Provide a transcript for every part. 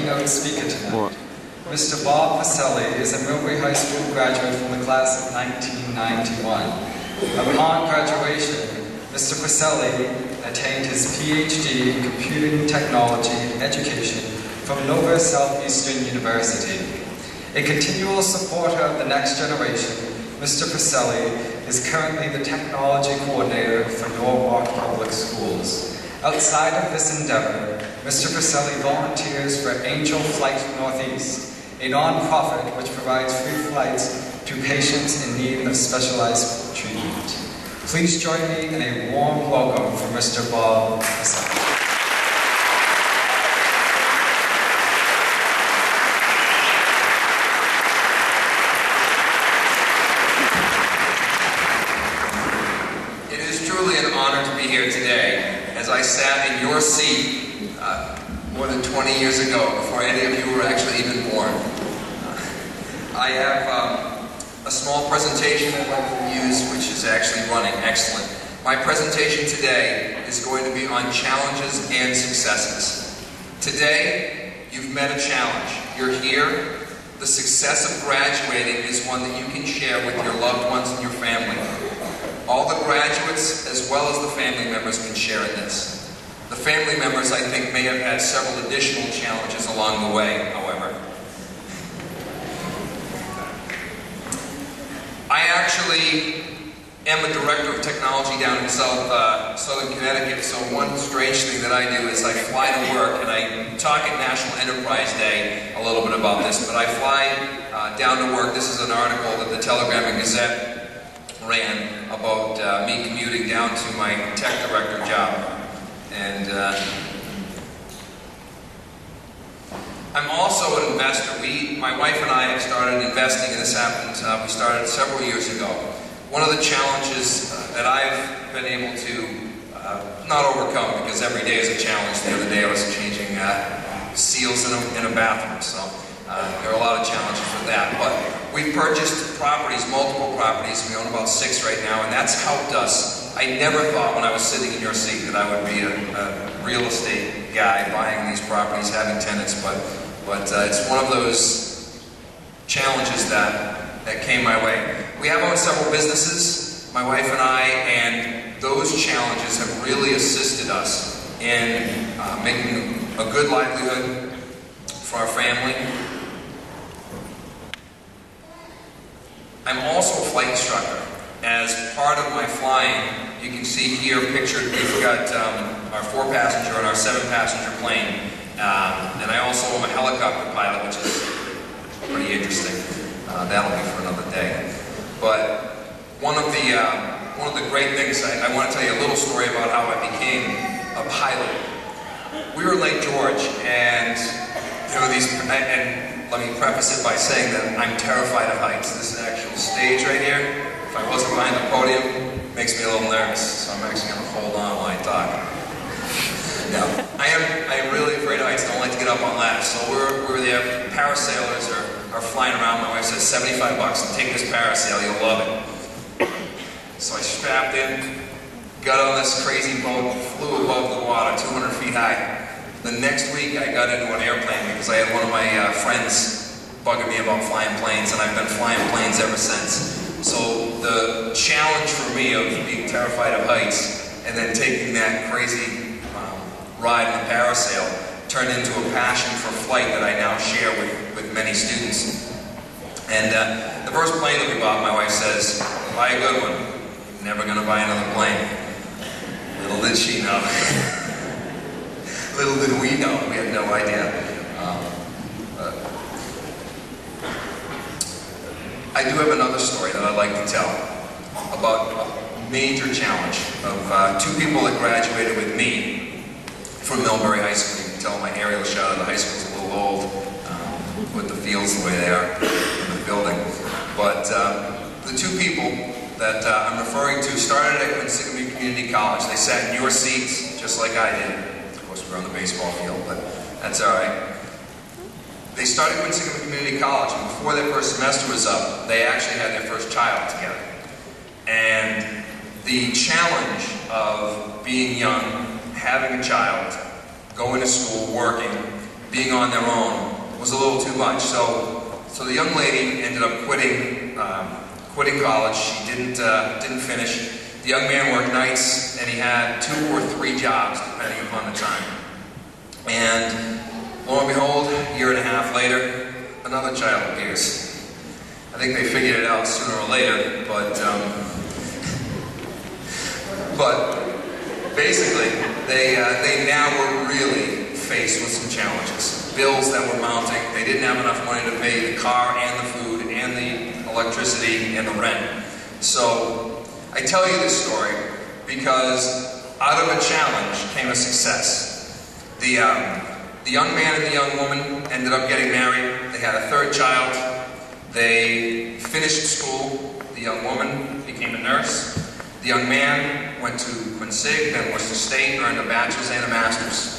keynote speaker tonight. Mr. Bob Polselli is a Millbury High School graduate from the class of 1991. Upon graduation, Mr. Polselli attained his PhD in Computing Technology and Education from Nova Southeastern University. A continual supporter of the next generation, Mr. Polselli is currently the Technology Coordinator for Norwalk Public Schools. Outside of this endeavor, Mr. Polselli volunteers for Angel Flight Northeast, a non-profit which provides free flights to patients in need of specialized treatment. Please join me in a warm welcome for Mr. Bob Polselli. It is truly an honor to be here today. As I sat in your seat more than 20 years ago, before any of you were actually even born. I have a small presentation I'd like to use, which is actually running excellent. My presentation today is going to be on challenges and successes. Today, you've met a challenge. You're here. The success of graduating is one that you can share with your loved ones and your family. All the graduates, as well as the family members, can share in this. The family members, I think, may have had several additional challenges along the way, however. I actually am a director of technology down in southern Connecticut, so one strange thing that I do is I fly to work, and I talk at National Enterprise Day a little bit about this, but I fly down to work. This is an article that the Telegram and Gazette ran about me commuting down to my tech director job. And I'm also an investor. My wife and I have started investing, and this happened, we started several years ago. One of the challenges that I've been able to not overcome, because every day is a challenge. The other day I was changing seals in a bathroom, so there are a lot of challenges with that. But we've purchased properties, multiple properties. We own about 6 right now, and that's helped us. I never thought when I was sitting in your seat that I would be a real estate guy buying these properties, having tenants, but it's one of those challenges that came my way. We have owned several businesses, my wife and I, and those challenges have really assisted us in making a good livelihood for our family. I'm also a flight instructor. As part of my flying, you can see here pictured, we've got our 4-passenger and our 7-passenger plane. And I also am a helicopter pilot, which is pretty interesting. That'll be for another day. But one of the great things, I want to tell you a little story about how I became a pilot. We were in Lake George, and there were these, and let me preface it by saying that I'm terrified of heights. This is an actual stage right here. If I wasn't behind the podium, it makes me a little nervous, so I'm actually going to hold on while I talk. Now, I am really afraid of heights. I don't like to get up on ladders. So we're there. Parasailers are flying around. My wife says, $75 and take this parasail, you'll love it. So I strapped in, got on this crazy boat, flew above the water, 200 feet high. The next week I got into an airplane because I had one of my friends bugging me about flying planes, and I've been flying planes ever since. So the challenge for me of being terrified of heights and then taking that crazy ride in the parasail turned into a passion for flight that I now share with many students. And the first plane that we bought, my wife says, buy a good one. You're never going to buy another plane. Little did she know. Little did we know. We had no idea. I do have another story that I'd like to tell about a major challenge of 2 people that graduated with me from Millbury High School. You can tell my aerial shot of the high school's a little old with the fields the way they are in the building. But the 2 people that I'm referring to started at Quinsigamond Community College. They sat in your seats just like I did. Of course, we were on the baseball field, but that's all right. They started Quinsigamond Community College, and before their first semester was up, they actually had their first child together. And the challenge of being young, having a child, going to school, working, being on their own was a little too much. So the young lady ended up quitting college. She didn't finish. The young man worked nights, and he had 2 or 3 jobs, depending upon the time. And lo and behold, a year and a half later, another child appears. I think they figured it out sooner or later, but basically, they now were really faced with some challenges. Bills that were mounting. They didn't have enough money to pay the car and the food and the electricity and the rent. So I tell you this story because out of a challenge came a success. The young man and the young woman ended up getting married. They had a 3rd child. They finished school. The young woman became a nurse. The young man went to Quincy, then Worcester State, earned a bachelor's and a master's.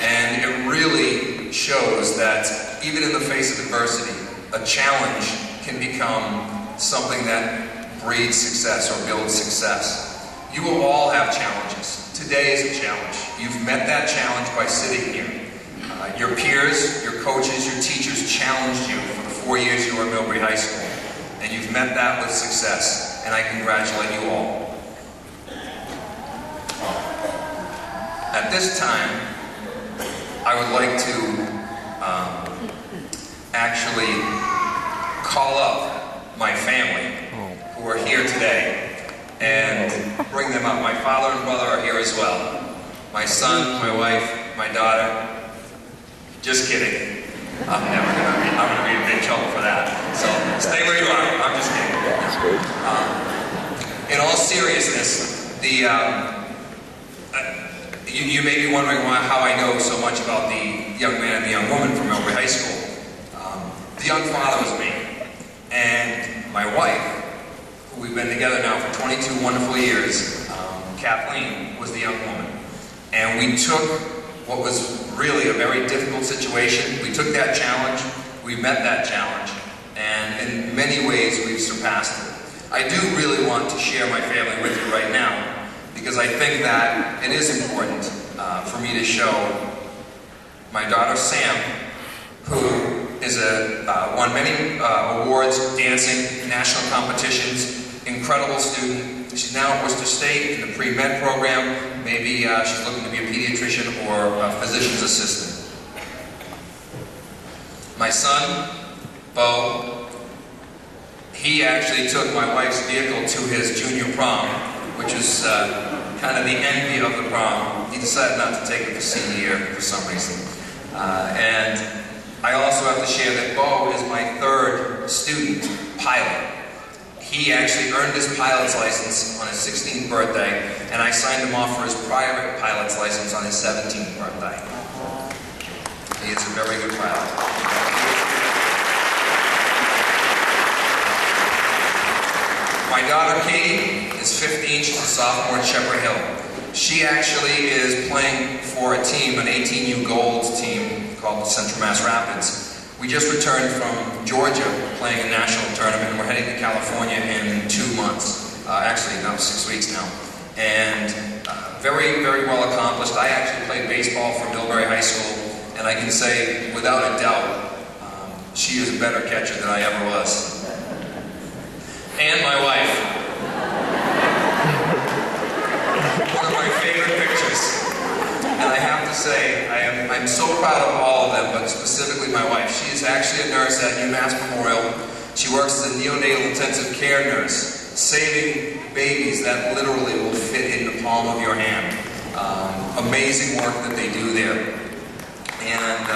And it really shows that even in the face of adversity, a challenge can become something that breeds success or builds success. You will all have challenges. Today is a challenge. You've met that challenge by sitting here. Your peers, your coaches, your teachers challenged you for the 4 years you were at Millbury High School. And you've met that with success. And I congratulate you all. At this time, I would like to actually call up my family who are here today and bring them up. My father and brother are here as well. My son, my wife, my daughter. Just kidding. I'm gonna be in big trouble for that. So stay where you are. I'm just kidding. That's great. In all seriousness, you may be wondering how I know so much about the young man and the young woman from Millbury High School. The young father was me, and my wife, who we've been together now for 22 wonderful years, Kathleen, was the young woman. And we took what was really a very difficult situation. We took that challenge, we met that challenge, and in many ways we've surpassed it. I do really want to share my family with you right now, because I think that it is important for me to show my daughter Sam, who is won many awards, dancing, national competitions, incredible student. She's now at Worcester State in the pre-med program. Maybe she's looking to be a pediatrician or a physician's assistant. My son, Bo, he actually took my wife's vehicle to his junior prom, which is kind of the envy of the prom. He decided not to take it for senior year for some reason. And I also have to share that Bo is my 3rd student pilot. He actually earned his pilot's license on his 16th birthday, and I signed him off for his private pilot's license on his 17th birthday. He is a very good pilot. My daughter Katie is 15, she's a sophomore at Shepherd Hill. She actually is playing for a team, an 18U Golds team called the Central Mass Rapids. We just returned from Georgia playing a national tournament, and we're heading to California in 2 months. Actually, no, 6 weeks now. And very, very well accomplished. I actually played baseball for Millbury High School, and I can say, without a doubt, she is a better catcher than I ever was. And my wife. One of my favorite pictures. And I have to say, I'm so proud of all of them, but specifically my wife. She is actually a nurse at UMass Memorial. She works as a neonatal intensive care nurse, saving babies that literally will fit in the palm of your hand. Amazing work that they do there. And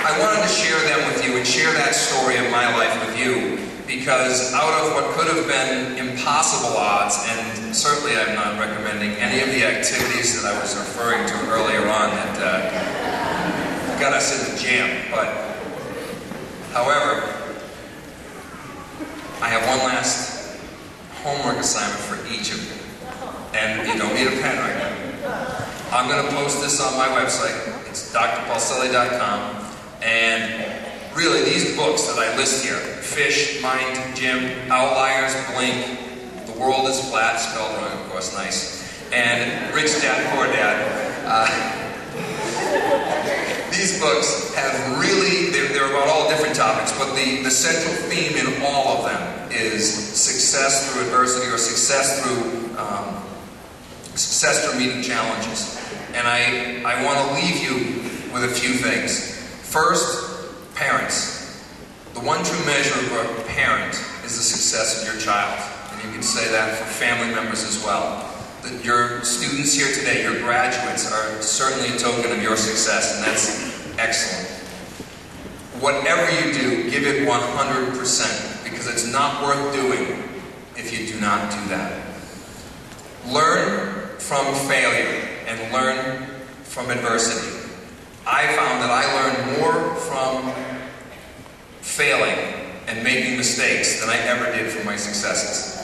I wanted to share them with you and share that story of my life with you, because out of what could have been impossible odds, and certainly I'm not recommending any of the activities that I was referring to earlier on that got us in the jam, but however, I have one last homework assignment for each of you, and you don't need a pen right now. I'm going to post this on my website. It's drpolselli.com. And really, these books that I list here, Fish, Mind, Gym, Outliers, Blink, The The World is Flat, spelled wrong, of course, nice. And Rich Dad, Poor Dad. These books have really, they're about all different topics, but the central theme in all of them is success through adversity, or success through meeting challenges. And I want to leave you with a few things. First, parents. The one true measure of a parent is the success of your child. And you can say that for family members as well. That your students here today, your graduates, are certainly a token of your success, and that's excellent. Whatever you do, give it 100%, because it's not worth doing if you do not do that. Learn from failure and learn from adversity. I found that I learned more from failing and making mistakes than I ever did from my successes.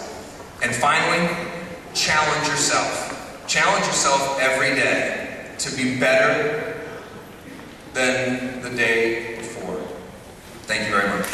And finally, challenge yourself. Challenge yourself every day to be better than the day before. Thank you very much.